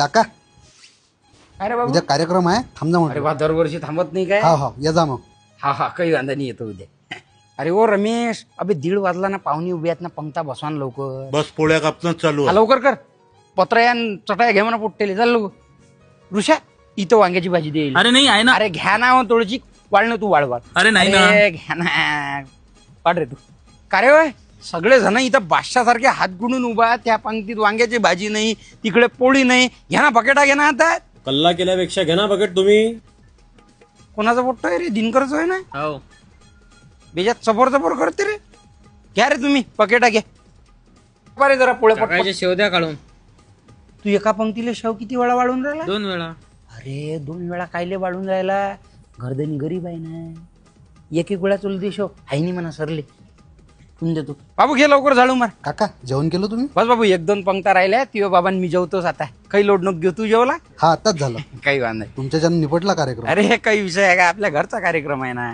काका अरे बाबू उद्या कार्यक्रम आहे, थांब जा अरे म्हटलं. बा दरवर्षी थांबत नाही काय हा हा या जा मग. हा हा काही वांधा नाही येतो उद्या. अरे ओ रमेश अबे 1:30 वाजला ना, पाहुणे उभे आहेत ना, पंक्ता बसवा ना लवकर. बस पोळ्या कापणं चालू हा आहे. लवकर कर. पत्रया न चटाया घे म्हणा पोट्टेले, चाल लवकर. ऋषा इथं वांग्याची भाजी देईल. अरे नाही आहे ना. अरे घ्या ना हो थोडीशी, वाढ तू वाढ. अरे नाही ना. घ्या ना, वाढ रे तू. का रे होय सगळे जण इथं बादशासारखे हात गुणून उभा, त्या पंक्तीत वांग्याची भाजी नाही, तिकडे पोळी नाही. घ्या ना बकेटा, घ्या ना आता. कल्ला केल्यापेक्षा घ्या ना बकेट तुम्ही. कोणाचा पोट्ट आहे रे? दिनकरच आहे ना. हो बेजात चपोर करते रे. घ्या रे तुम्ही बकेटा घ्या. बरे जरा पोळे पट. सकाळच्या शेवद्या काढून तू एका पंक्तीला शेव किती वेळा वाढून राहिला? 2 वेळा. अरे 2 वेळा कायले वाढून राहिला? घरदनी गरीब आहे ना, एक वेळा चुल दे शेव हाय नाही म्हणा सरले. ठेवून देतो बाबू, घे लवकर झाडू मार. काका जेवण केलं तुम्ही? बस बाबू, 1-2 पंक्ता राहिल्या. तियो बाबा मी जेवतोच आता, काही लोड नको घेऊ. तू जेवला? हा आताच झालं. काही वांधा नाही. तुमच्या जन्म निपटला कार्यक्रम. अरे हे काही विषय आहे का, आपल्या घरचा कार्यक्रम आहे ना.